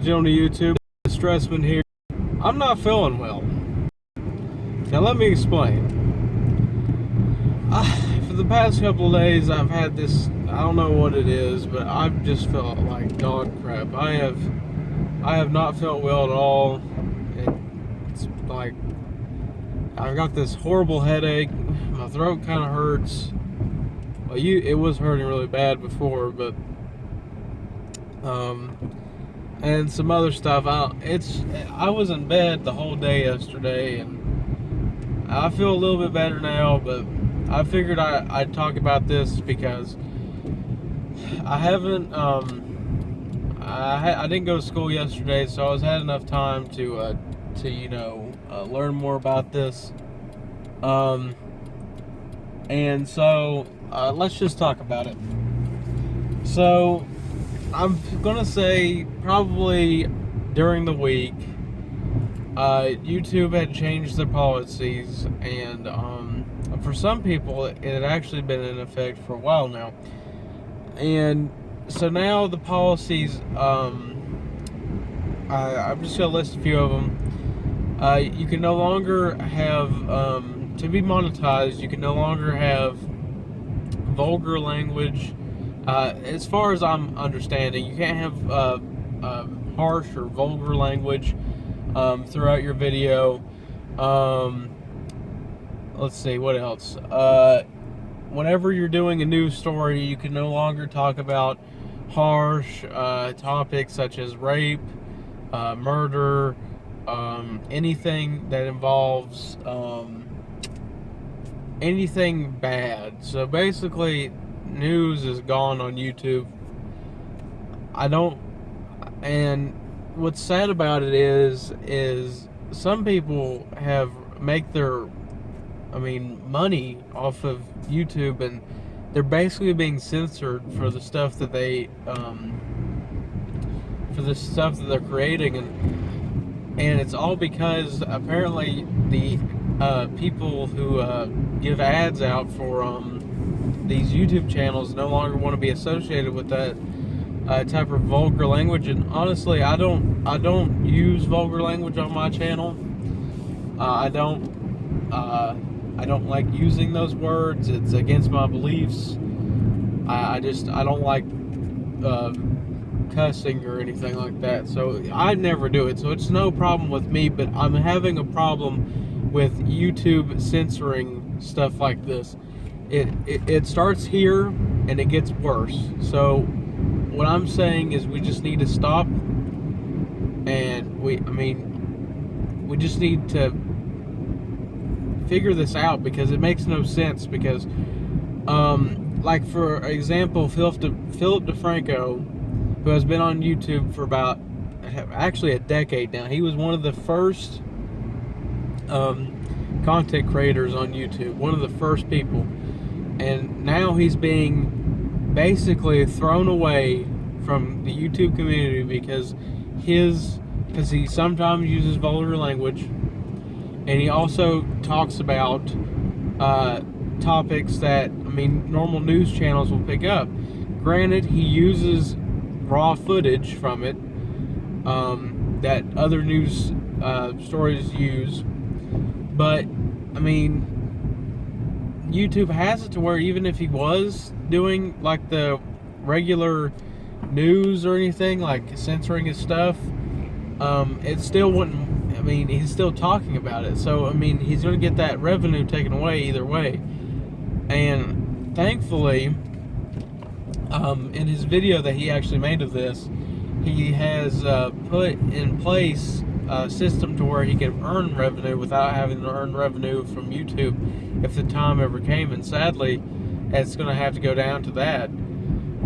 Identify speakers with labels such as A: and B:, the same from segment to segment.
A: Gentleman YouTube, Stressman here. I'm not feeling well. Now let me explain. For the past couple of days, I've had this. I don't know what it is, but I've just felt like dog crap. I have not felt well at all. It's like I've got this horrible headache. My throat kind of hurts. Well, it was hurting really bad before, but and some other stuff. I was in bed the whole day yesterday, and I feel a little bit better now. But I figured I'd talk about this because I haven't. I didn't go to school yesterday, so I had enough time to learn more about this. And so let's just talk about it. So I'm gonna say probably during the week, YouTube had changed their policies, and for some people it had actually been in effect for a while now. And so now the policies, I'm just gonna list a few of them. You can no longer have, to be monetized, you can no longer have vulgar language. As far as I'm understanding, you can't have harsh or vulgar language throughout your video. Let's see, what else? Whenever you're doing a news story, you can no longer talk about harsh topics such as rape, murder, anything that involves anything bad. So basically, news is gone on YouTube. And what's sad about it is some people make their money off of YouTube, and they're basically being censored for the stuff that they're creating, and it's all because apparently the people who give ads out for these YouTube channels no longer want to be associated with that type of vulgar language. And honestly, I don't use vulgar language on my channel. I don't like using those words. It's against my beliefs. I don't like cussing or anything like that, so I never do it. So it's no problem with me, but I'm having a problem with YouTube censoring stuff like this. It starts here and it gets worse. So what I'm saying is we just need to stop, and we just need to figure this out, because it makes no sense. Because like for example, Philip DeFranco, who has been on YouTube for about actually a decade now. He was one of the first content creators on YouTube, one of the first people, and now he's being basically thrown away from the YouTube community because he sometimes uses vulgar language, and he also talks about topics that normal news channels will pick up. Granted, he uses raw footage from it that other news stories use, but YouTube has it to where even if he was doing like the regular news or anything, like censoring his stuff, it still wouldn't. He's still talking about it, so he's going to get that revenue taken away either way. And thankfully, in his video that he actually made of this, he has put in place a system to where he can earn revenue without having to earn revenue from YouTube if the time ever came. And sadly, it's going to have to go down to that.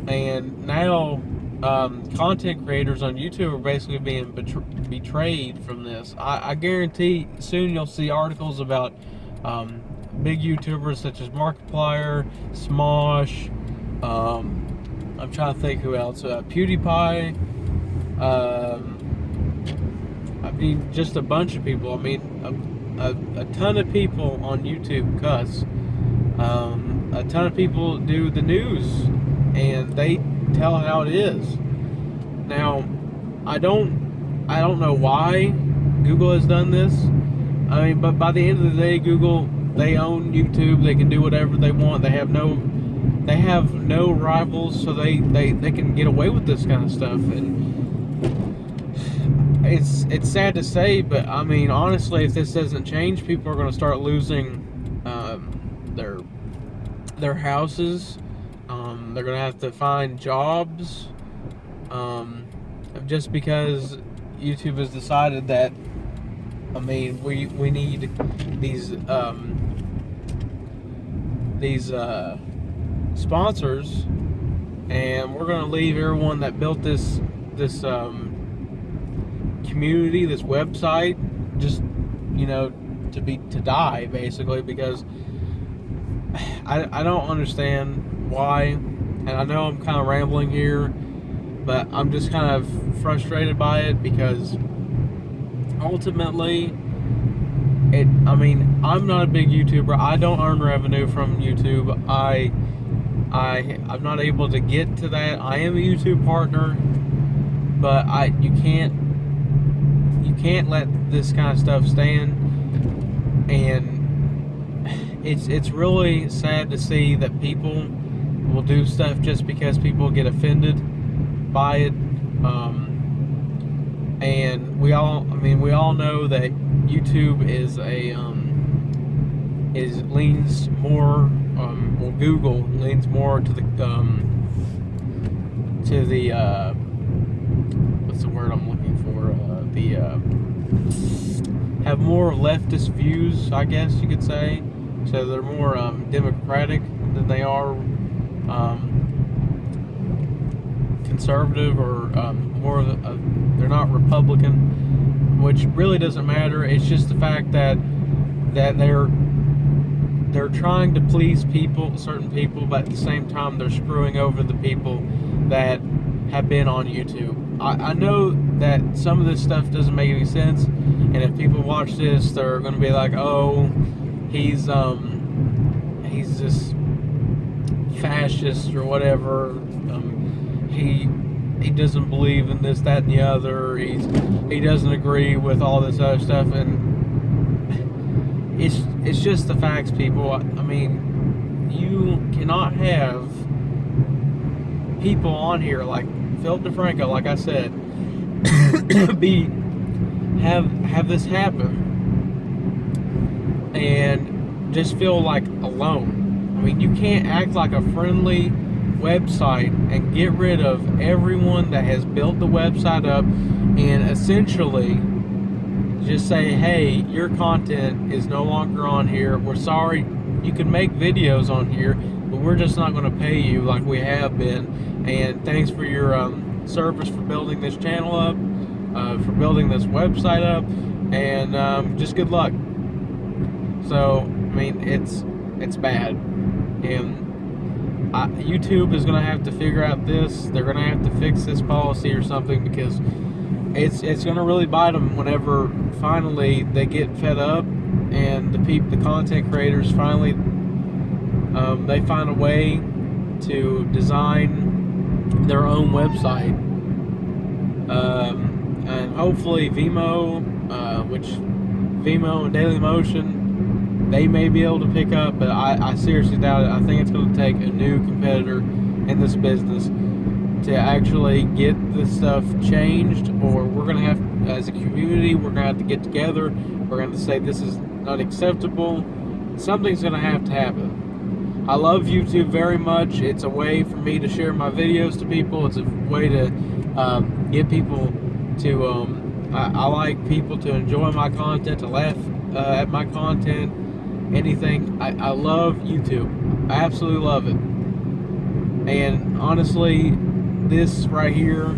A: And now content creators on YouTube are basically being betrayed from this. I guarantee soon you'll see articles about big YouTubers such as Markiplier, Smosh, I'm trying to think who else, PewDiePie, just a bunch of people. A ton of people on YouTube cuss. A ton of people do the news, and they tell how it is. Now, I don't I don't know why Google has done this. I mean, but by the end of the day, Google, they own YouTube. They can do whatever they want. They have no rivals, so they can get away with this kind of stuff. And it's sad to say, but I mean, honestly, if this doesn't change, people are going to start losing their houses. They're going to have to find jobs, just because YouTube has decided that. I mean, we need these sponsors, and we're going to leave everyone that built this community, this website, just, you know, to die, basically, because I don't understand why. And I know I'm kind of rambling here, but I'm just kind of frustrated by it, because ultimately, I mean, I'm not a big YouTuber. I don't earn revenue from YouTube. I'm not able to get to that. I am a YouTube partner, but you can't let this kind of stuff stand. And it's really sad to see that people will do stuff just because people get offended by it. And we all know that YouTube leans more, well, Google leans more to the what's the word I'm looking for? Have more leftist views, I guess you could say. So they're more democratic than they are conservative, or more they're not Republican, which really doesn't matter. It's just the fact that they're trying to please certain people, but at the same time they're screwing over the people that have been on YouTube. I know that some of this stuff doesn't make any sense, and if people watch this, they're going to be like, "Oh, he's just fascist or whatever. He doesn't believe in this, that, and the other. He doesn't agree with all this other stuff." And it's just the facts, people. I mean, you cannot have people on here like Philip DeFranco, like I said, have this happen and just feel like alone. I mean, you can't act like a friendly website and get rid of everyone that has built the website up and essentially just say, hey, your content is no longer on here. We're sorry. You can make videos on here, but we're just not going to pay you like we have been. And thanks for your service for building this channel up, for building this website up, and just good luck. So, I mean, it's bad. And YouTube is going to have to figure out this. They're going to have to fix this policy or something, because it's going to really bite them whenever finally they get fed up and the content creators finally they find a way to design their own website. And hopefully Vimeo and Dailymotion, they may be able to pick up, but I seriously doubt it. I think it's going to take a new competitor in this business to actually get this stuff changed, or we're going to have, as a community, we're going to have to get together. We're going to say this is not acceptable. Something's going to happen. I love YouTube very much. It's a way for me to share my videos to people. It's a way to get people to, I like people to enjoy my content, to laugh at my content, anything. I love YouTube. I absolutely love it. And honestly, this right here,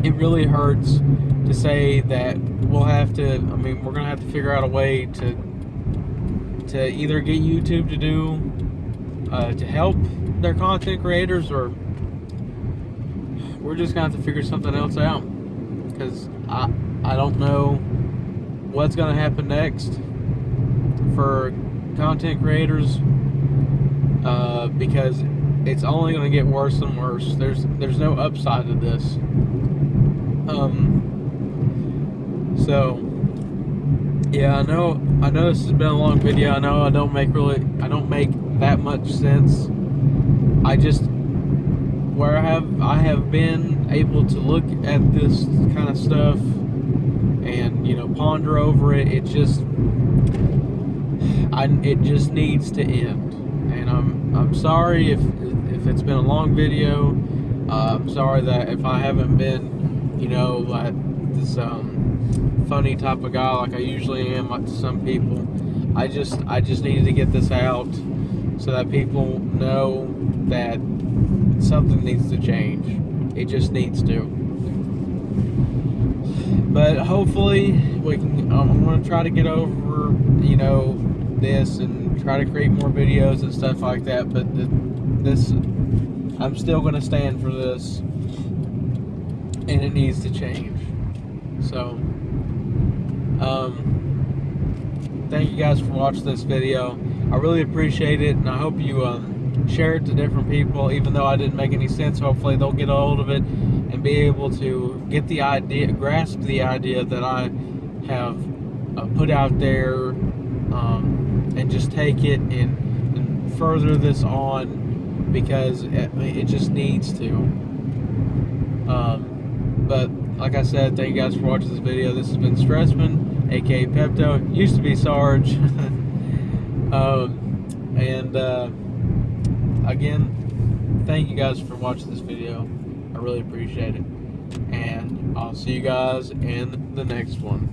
A: it really hurts to say that we'll have to, I mean, we're going to have to figure out a way to either get YouTube to do, to help their content creators, or we're just going to have to figure something else out, because I don't know what's going to happen next for content creators, because it's only going to get worse and worse. There's no upside to this. So yeah, I know this has been a long video. I know I don't make that much sense. I just, where I have been able to look at this kind of stuff and, you know, ponder over it, it just needs to end. And I'm sorry if it's been a long video. I'm sorry that if I haven't been, you know, like this funny type of guy like I usually am, like to some people. I just needed to get this out so that people know that something needs to change. It just needs to. But hopefully we can. I'm going to try to get over, you know, this and try to create more videos and stuff like that. But this, I'm still going to stand for this, and it needs to change. So, thank you guys for watching this video. I really appreciate it, and I hope you share it to different people. Even though I didn't make any sense, hopefully they'll get a hold of it and be able to get the idea, grasp the idea that I have put out there, and just take it and further this on, because it just needs to. But like I said, thank you guys for watching this video. This has been Stressman, aka Pepto. Used to be Sarge. Again, thank you guys for watching this video. I really appreciate it. And I'll see you guys in the next one.